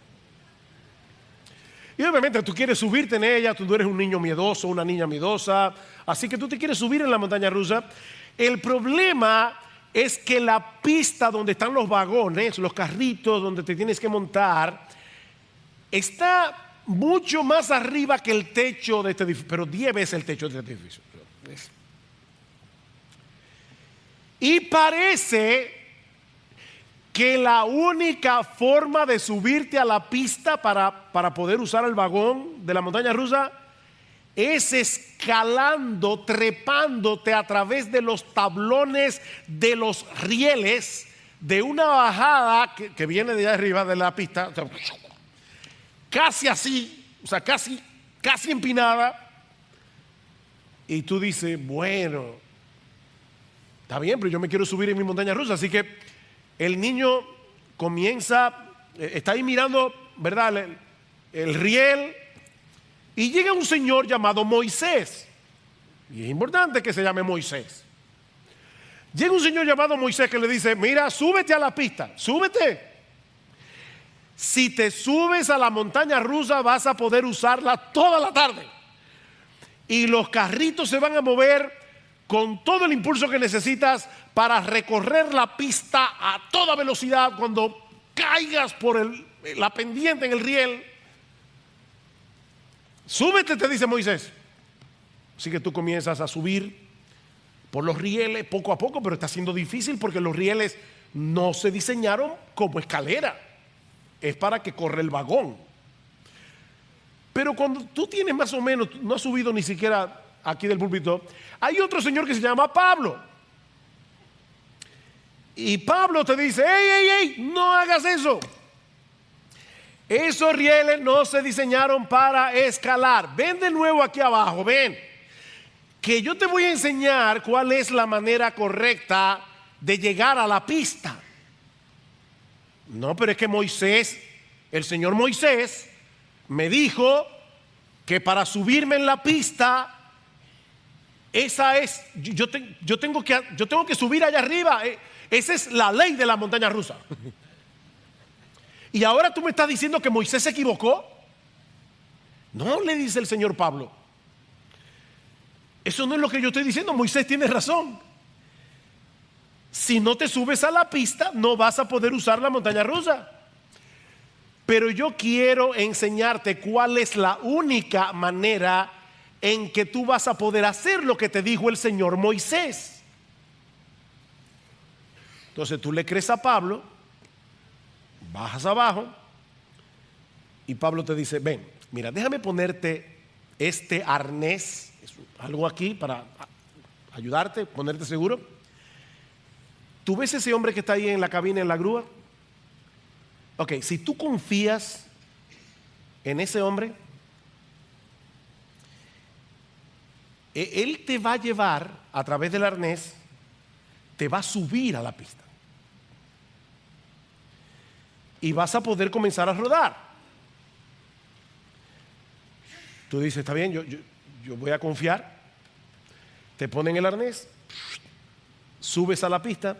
Y obviamente tú quieres subirte en ella, tú eres un niño miedoso, una niña miedosa, así que tú te quieres subir en la montaña rusa. El problema es que la pista donde están los vagones, los carritos donde te tienes que montar, está mucho más arriba que el techo de este edificio, pero 10 veces el techo de este edificio. Y parece que la única forma de subirte a la pista para poder usar el vagón de la montaña rusa es escalando, trepándote a través de los tablones de los rieles de una bajada que viene de allá arriba de la pista, o sea, casi así, o sea, casi empinada. Y tú dices, bueno, está bien, pero yo me quiero subir en mi montaña rusa. Así que el niño comienza, está ahí mirando, ¿verdad?, el riel, y llega un señor llamado Moisés. Y es importante que se llame Moisés. Llega un señor llamado Moisés que le dice, mira, súbete a la pista, súbete. Si te subes a la montaña rusa vas a poder usarla toda la tarde. Y los carritos se van a mover con todo el impulso que necesitas para recorrer la pista a toda velocidad. Cuando caigas por la pendiente en el riel, súbete, te dice Moisés. Así que tú comienzas a subir por los rieles poco a poco, pero está siendo difícil porque los rieles no se diseñaron como escalera. Es para que corra el vagón. Pero cuando tú tienes más o menos, no has subido ni siquiera aquí del púlpito, hay otro señor que se llama Pablo. Y Pablo te dice, ey, no hagas eso. Esos rieles no se diseñaron para escalar. Ven de nuevo aquí abajo, ven. Que yo te voy a enseñar cuál es la manera correcta de llegar a la pista. No, pero es que Moisés, el Señor Moisés, me dijo que para subirme en la pista, esa es, yo tengo que subir allá arriba. Esa es la ley de la montaña rusa. Y ahora tú me estás diciendo que Moisés se equivocó. No, le dice el Señor Pablo. Eso no es lo que yo estoy diciendo. Moisés tiene razón. Si no te subes a la pista, no vas a poder usar la montaña rusa. Pero yo quiero enseñarte cuál es la única manera en que tú vas a poder hacer lo que te dijo el Señor Moisés. Entonces tú le crees a Pablo, bajas abajo y Pablo te dice, ven, mira, déjame ponerte este arnés, algo aquí para ayudarte, ponerte seguro. ¿Tú ves ese hombre que está ahí en la cabina, en la grúa? Ok, si tú confías en ese hombre, él te va a llevar a través del arnés, te va a subir a la pista. Y vas a poder comenzar a rodar. Tú dices, está bien, yo voy a confiar. Te ponen el arnés, subes a la pista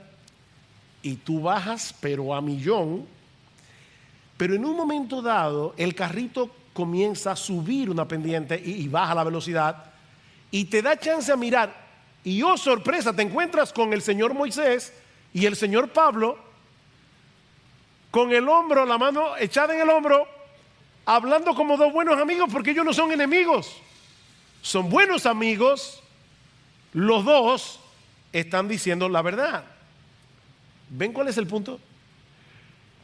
y tú bajas, pero a millón. Pero en un momento dado, el carrito comienza a subir una pendiente y baja la velocidad y te da chance a mirar. Y oh, sorpresa, te encuentras con el señor Moisés y el señor Pablo con el hombro, la mano echada en el hombro, hablando como dos buenos amigos, porque ellos no son enemigos, son buenos amigos. Los dos están diciendo la verdad. ¿Ven cuál es el punto?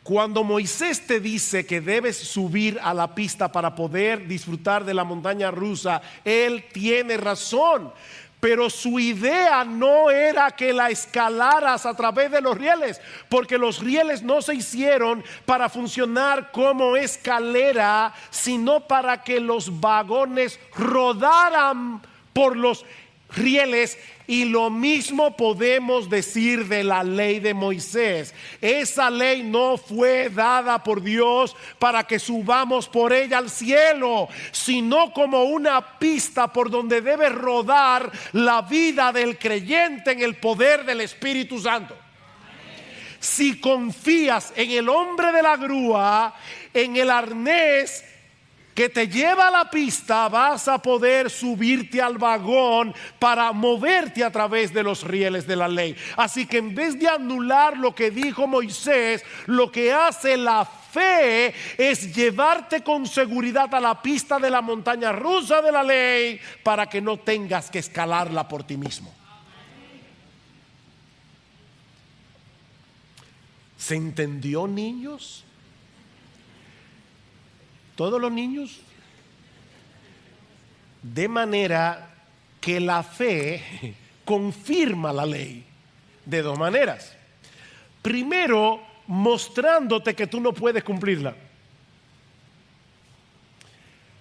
Cuando Moisés te dice que debes subir a la pista para poder disfrutar de la montaña rusa, él tiene razón. Pero su idea no era que la escalaras a través de los rieles, porque los rieles no se hicieron para funcionar como escalera, sino para que los vagones rodaran por los rieles. Y lo mismo podemos decir de la ley de Moisés. Esa ley no fue dada por Dios para que subamos por ella al cielo, sino como una pista por donde debe rodar la vida del creyente en el poder del Espíritu Santo. si confías en el hombre de la grúa, en el arnés que te lleva a la pista, vas a poder subirte al vagón para moverte a través de los rieles de la ley. Así que en vez de anular lo que dijo Moisés, lo que hace la fe es llevarte con seguridad a la pista de la montaña rusa de la ley para que no tengas que escalarla por ti mismo. ¿Se entendió, niños? Todos los niños. De manera que la fe confirma la ley de dos maneras. Primero, mostrándote que tú no puedes cumplirla.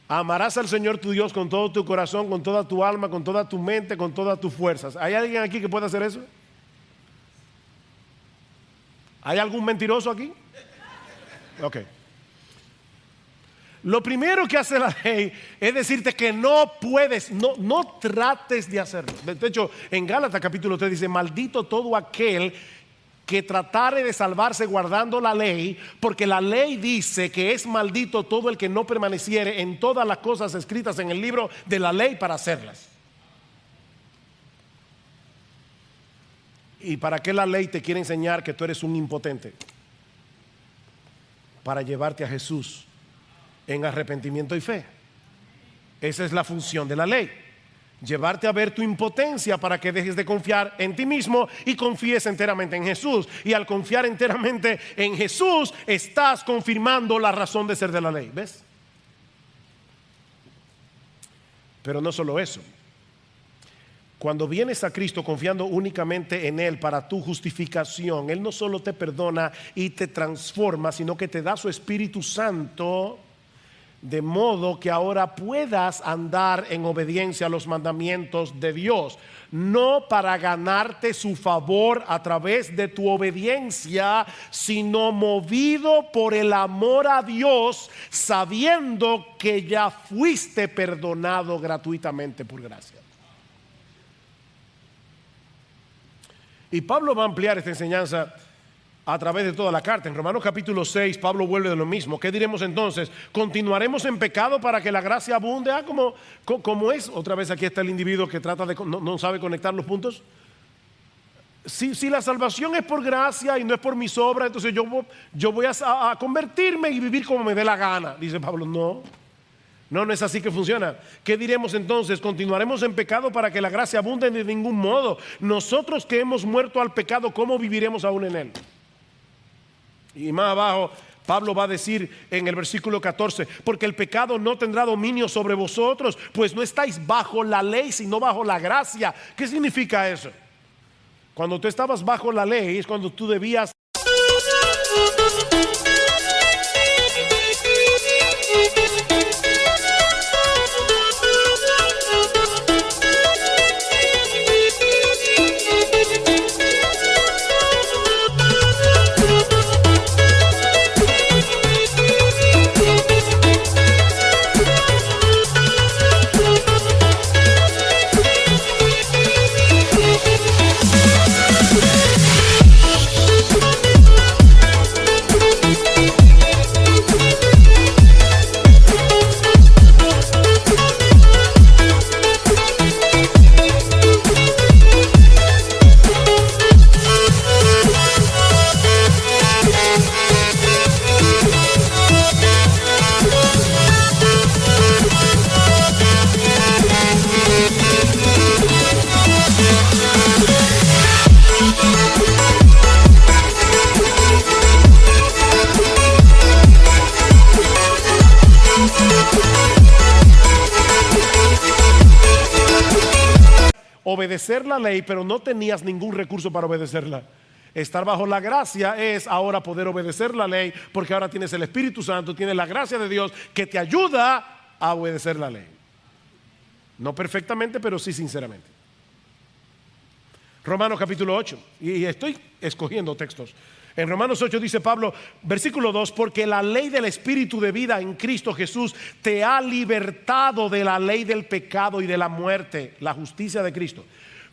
Amarás al Señor tu Dios con todo tu corazón, con toda tu alma, con toda tu mente, con todas tus fuerzas. ¿Hay alguien aquí que pueda hacer eso? ¿Hay algún mentiroso aquí? Ok. Lo primero que hace la ley es decirte que no puedes, no trates de hacerlo. De hecho, en Gálatas capítulo 3 dice: maldito todo aquel que tratare de salvarse guardando la ley, porque la ley dice que es maldito todo el que no permaneciere en todas las cosas escritas en el libro de la ley para hacerlas. ¿Y para qué la ley te quiere enseñar que tú eres un impotente? Para llevarte a Jesús en arrepentimiento y fe. Esa es la función de la ley: llevarte a ver tu impotencia para que dejes de confiar en ti mismo y confíes enteramente en Jesús. Y al confiar enteramente en Jesús, estás confirmando la razón de ser de la ley. ¿Ves? Pero no solo eso. Cuando vienes a Cristo confiando únicamente en Él para tu justificación, Él no solo te perdona y te transforma, sino que te da su Espíritu Santo, de modo que ahora puedas andar en obediencia a los mandamientos de Dios, no para ganarte su favor a través de tu obediencia, sino movido por el amor a Dios, sabiendo que ya fuiste perdonado gratuitamente por gracia. Y Pablo va a ampliar esta enseñanza a través de toda la carta. En Romanos capítulo 6, Pablo vuelve de lo mismo. ¿Qué diremos entonces? ¿Continuaremos en pecado para que la gracia abunde? ¿Cómo es? Otra vez aquí está el individuo que trata de no sabe conectar los puntos. Si la salvación es por gracia y no es por mis obras, entonces yo voy a convertirme y vivir como me dé la gana. Dice Pablo, no es así que funciona. ¿Qué diremos entonces? ¿Continuaremos en pecado para que la gracia abunde? De ningún modo. Nosotros que hemos muerto al pecado, ¿cómo viviremos aún en él? Y más abajo Pablo va a decir en el versículo 14: porque el pecado no tendrá dominio sobre vosotros, pues no estáis bajo la ley, sino bajo la gracia. ¿Qué significa eso? Cuando tú estabas bajo la ley es cuando tú debías obedecer la ley, pero no tenías ningún recurso para obedecerla. Estar bajo la gracia es ahora poder obedecer la ley, porque ahora tienes el Espíritu Santo, tienes la gracia de Dios que te ayuda a obedecer la ley. No perfectamente, pero sí sinceramente. Romanos capítulo 8, y estoy escogiendo textos. En Romanos 8 dice Pablo, versículo 2: porque la ley del Espíritu de vida en Cristo Jesús te ha libertado de la ley del pecado y de la muerte, la justicia de Cristo.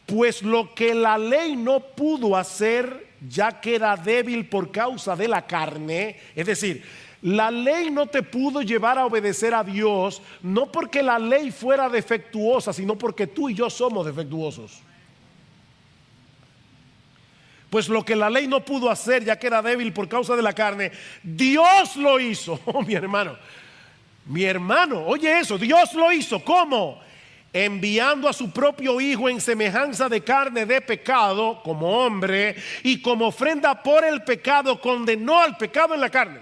Pues lo que la ley no pudo hacer, ya que era débil por causa de la carne, es decir, la ley no te pudo llevar a obedecer a Dios, no porque la ley fuera defectuosa, sino porque tú y yo somos defectuosos. Pues lo que la ley no pudo hacer, ya que era débil por causa de la carne, Dios lo hizo. Oh, mi hermano, oye eso, Dios lo hizo. ¿Cómo? Enviando a su propio Hijo en semejanza de carne de pecado, como hombre, y como ofrenda por el pecado, condenó al pecado en la carne.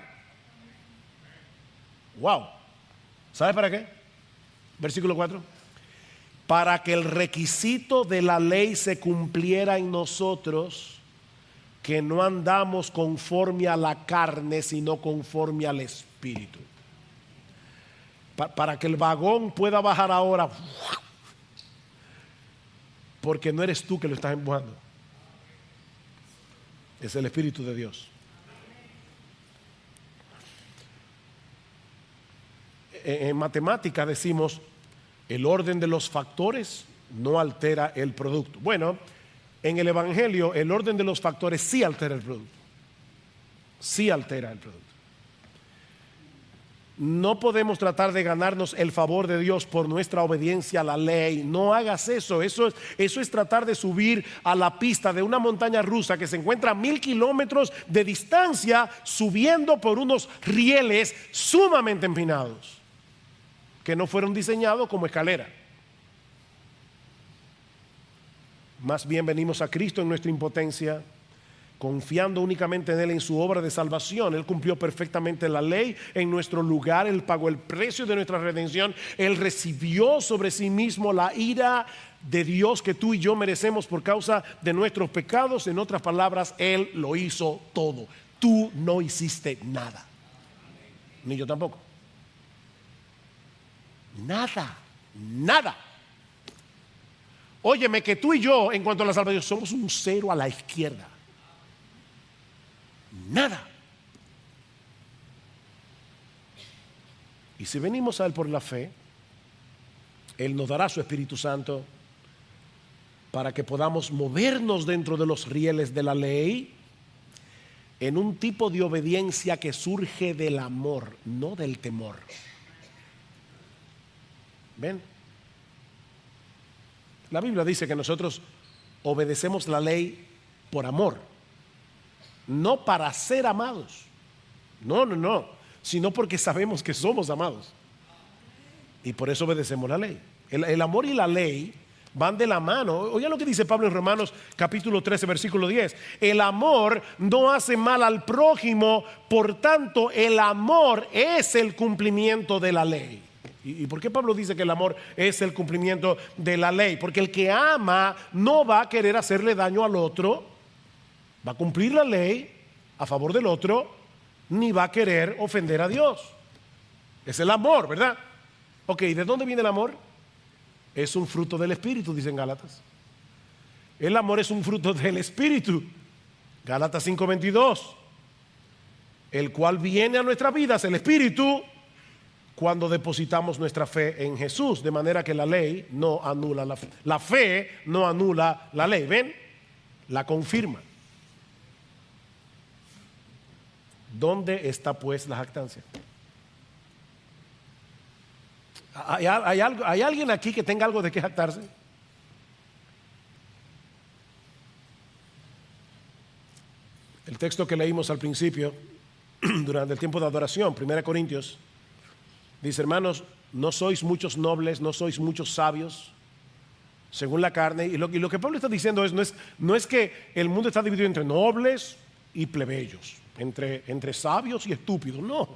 Wow. ¿Sabe para qué? Versículo 4. Para que el requisito de la ley se cumpliera en nosotros, que no andamos conforme a la carne, sino conforme al Espíritu. Para que el vagón pueda bajar ahora, porque no eres tú que lo estás empujando, es el Espíritu de Dios. En matemática decimos, el orden de los factores no altera el producto. Bueno, en el Evangelio el orden de los factores sí altera el producto. Sí altera el producto. No podemos tratar de ganarnos el favor de Dios por nuestra obediencia a la ley. No hagas eso. Eso es tratar de subir a la pista de una montaña rusa que se encuentra a 1000 kilómetros de distancia, subiendo por unos rieles sumamente empinados, que no fueron diseñados como escalera. Más bien venimos a Cristo en nuestra impotencia, confiando únicamente en Él, en su obra de salvación. Él cumplió perfectamente la ley en nuestro lugar. Él pagó el precio de nuestra redención. Él recibió sobre sí mismo la ira de Dios que tú y yo merecemos por causa de nuestros pecados. En otras palabras, Él lo hizo todo. Tú no hiciste nada, ni yo tampoco. Nada. Óyeme, que tú y yo, en cuanto a la salvación, somos un cero a la izquierda. Nada. Y si venimos a Él por la fe, Él nos dará su Espíritu Santo para que podamos movernos dentro de los rieles de la ley en un tipo de obediencia que surge del amor, no del temor. ¿Ven? La Biblia dice que nosotros obedecemos la ley por amor, no para ser amados. No, sino porque sabemos que somos amados. Y por eso obedecemos la ley. El amor y la ley van de la mano. Oigan lo que dice Pablo en Romanos capítulo 13 versículo 10. El amor no hace mal al prójimo, por tanto el amor es el cumplimiento de la ley. ¿Y por qué Pablo dice que el amor es el cumplimiento de la ley? Porque el que ama no va a querer hacerle daño al otro, va a cumplir la ley a favor del otro, ni va a querer ofender a Dios. Es el amor, ¿verdad? Ok, ¿de dónde viene el amor? Es un fruto del Espíritu, dicen Gálatas. El amor es un fruto del Espíritu. Gálatas 5:22. El cual viene a nuestras vidas, el Espíritu, cuando depositamos nuestra fe en Jesús. De manera que la ley no anula la fe. La fe no anula la ley. ¿Ven? La confirma. ¿Dónde está pues la jactancia? ¿Hay alguien aquí que tenga algo de qué jactarse? El texto que leímos al principio, durante el tiempo de adoración, 1 Corintios, dice: hermanos, no sois muchos nobles, no sois muchos sabios, según la carne. Y lo que Pablo está diciendo no es que el mundo está dividido entre nobles y plebeyos, entre sabios y estúpidos. No,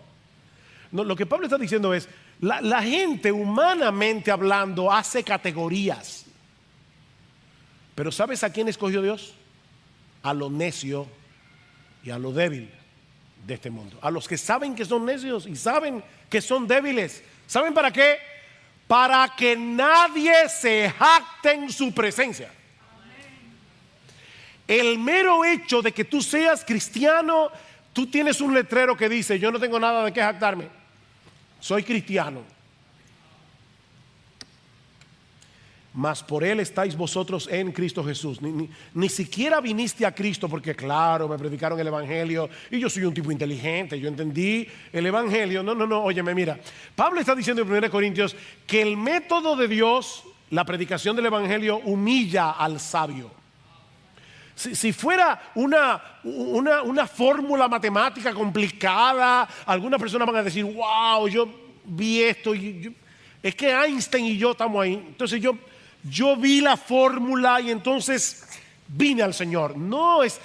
lo que Pablo está diciendo es, la gente, humanamente hablando, hace categorías. Pero ¿sabes a quién escogió Dios? A lo necio y a lo débil de este mundo. A los que saben que son necios y saben que son débiles. ¿Saben para qué? Para que nadie se jacte en su presencia. El mero hecho de que tú seas cristiano, tú tienes un letrero que dice: yo no tengo nada de qué jactarme, soy cristiano. mas por Él estáis vosotros en Cristo Jesús. Ni siquiera viniste a Cristo porque claro, me predicaron el Evangelio y yo soy un tipo inteligente, yo entendí el Evangelio. No, óyeme, mira, Pablo está diciendo en 1 Corintios que el método de Dios, la predicación del Evangelio, humilla al sabio. Si fuera una fórmula matemática complicada, algunas personas van a decir, wow, yo vi esto, es que Einstein y yo estamos ahí. Entonces yo vi la fórmula y entonces vine al Señor. No, es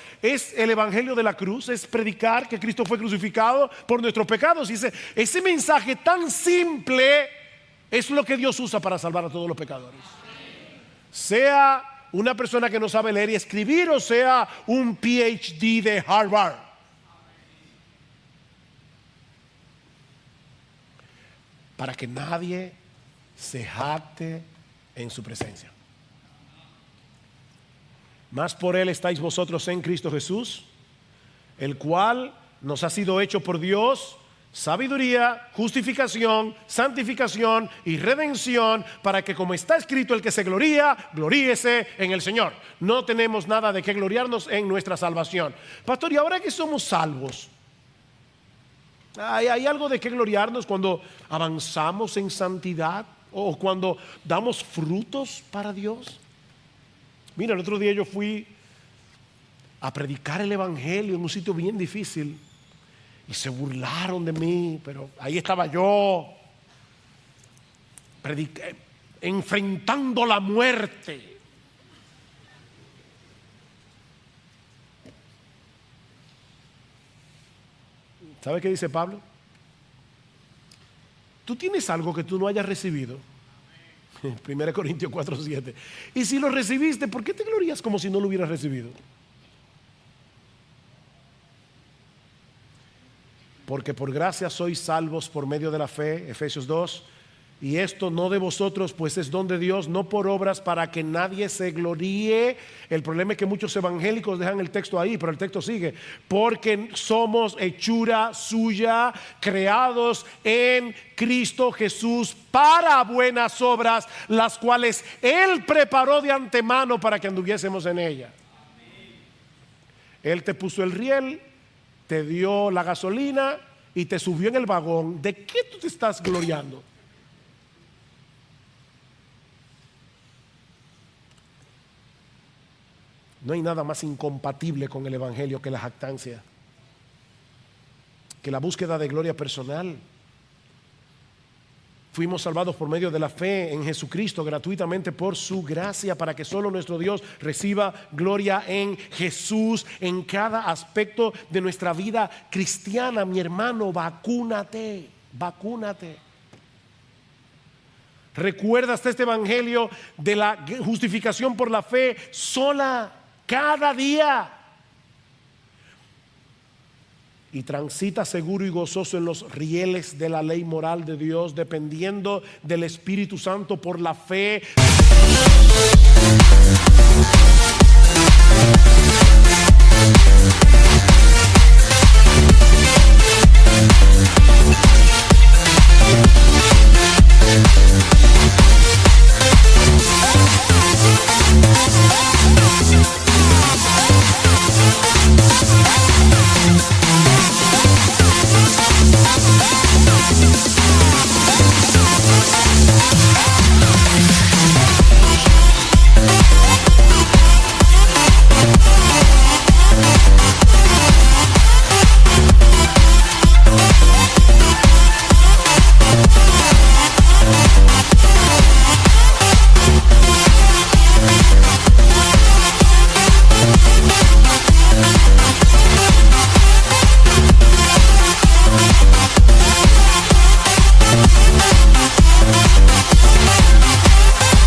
el Evangelio de la cruz, es predicar que Cristo fue crucificado por nuestros pecados. Y ese mensaje tan simple es lo que Dios usa para salvar a todos los pecadores. Sea una persona que no sabe leer y escribir o sea un PhD de Harvard. Para que nadie se jacte en su presencia. Mas por Él estáis vosotros en Cristo Jesús, el cual nos ha sido hecho por Dios sabiduría, justificación, santificación y redención, para que, como está escrito, el que se gloría, gloríese en el Señor. No tenemos nada de qué gloriarnos en nuestra salvación. Pastor, y ahora que somos salvos, ¿hay algo de qué gloriarnos cuando avanzamos en santidad o cuando damos frutos para Dios? Mira, el otro día yo fui a predicar el Evangelio en un sitio bien difícil y se burlaron de mí, pero ahí estaba yo enfrentando la muerte. ¿Sabe qué dice Pablo? Tú tienes algo que tú no hayas recibido. 1 Corintios 4:7. Y si lo recibiste, ¿por qué te glorías como si no lo hubieras recibido? Porque por gracia sois salvos por medio de la fe, Efesios 2. Y esto no de vosotros, pues es don de Dios, no por obras, para que nadie se gloríe. El problema es que muchos evangélicos dejan el texto ahí, pero el texto sigue. Porque somos hechura suya, creados en Cristo Jesús para buenas obras, las cuales Él preparó de antemano para que anduviésemos en ella. Él te puso el riel, te dio la gasolina y te subió en el vagón. ¿De qué tú te estás gloriando? No hay nada más incompatible con el Evangelio que la jactancia, que la búsqueda de gloria personal. Fuimos salvados por medio de la fe en Jesucristo, gratuitamente por su gracia, para que solo nuestro Dios reciba gloria en Jesús en cada aspecto de nuestra vida cristiana. Mi hermano, vacúnate. ¿Recuerdas este evangelio de la justificación por la fe sola, cada día? Y transita seguro y gozoso en los rieles de la ley moral de Dios, dependiendo del Espíritu Santo por la fe.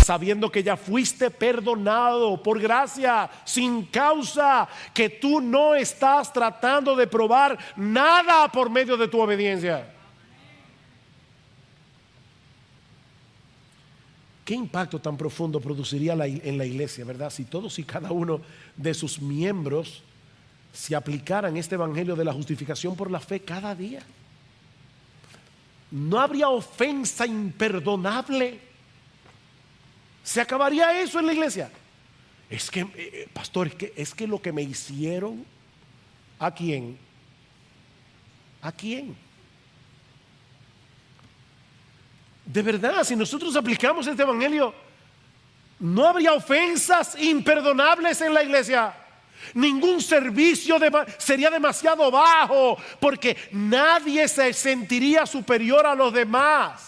Sabiendo que ya fuiste perdonado por gracia, sin causa, que tú no estás tratando de probar nada por medio de tu obediencia. ¿Qué impacto tan profundo produciría en la iglesia, verdad? Si todos y cada uno de sus miembros se aplicaran este evangelio de la justificación por la fe cada día. No habría ofensa imperdonable. Se acabaría eso en la iglesia. Es que, pastor, es que lo que me hicieron, ¿a quién? ¿A quién? De verdad, si nosotros aplicamos este evangelio, no habría ofensas imperdonables en la iglesia. Ningún servicio sería demasiado bajo, porque nadie se sentiría superior a los demás.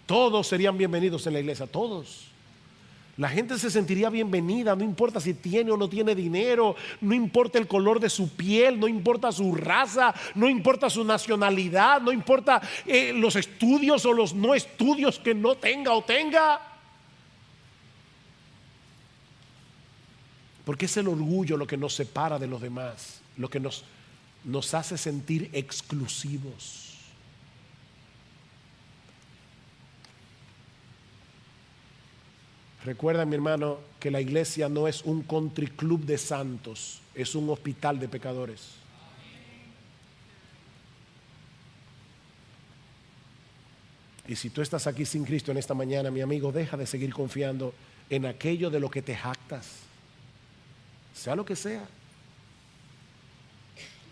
Todos serían bienvenidos en la iglesia, todos. La gente se sentiría bienvenida, no importa si tiene o no tiene dinero, no importa el color de su piel, no importa su raza, no importa su nacionalidad, no importa los estudios o los no estudios que no tenga o tenga. Porque es el orgullo lo que nos separa de los demás, lo que nos hace sentir exclusivos. Recuerda, mi hermano, que la iglesia no es un country club de santos, es un hospital de pecadores. Y si tú estás aquí sin Cristo en esta mañana, mi amigo, deja de seguir confiando en aquello de lo que te jactas, sea lo que sea,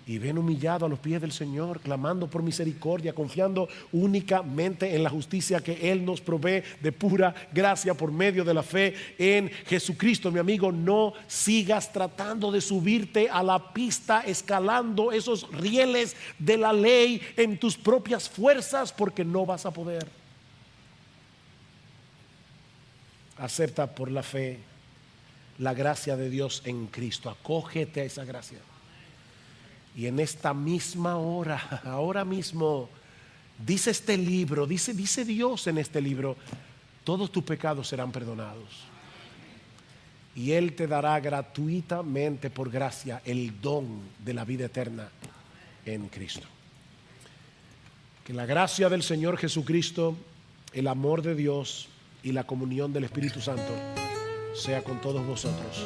y ven humillado a los pies del Señor, clamando por misericordia, confiando únicamente en la justicia que Él nos provee de pura gracia por medio de la fe en Jesucristo. Mi amigo, no sigas tratando de subirte a la pista, escalando esos rieles de la ley en tus propias fuerzas, porque no vas a poder. Acepta por la fe la gracia de Dios en Cristo, acógete a esa gracia. Y en esta misma hora, ahora mismo, dice este libro, dice Dios en este libro, todos tus pecados serán perdonados. Y Él te dará gratuitamente por gracia el don de la vida eterna en Cristo. Que la gracia del Señor Jesucristo, el amor de Dios y la comunión del Espíritu Santo sea con todos vosotros.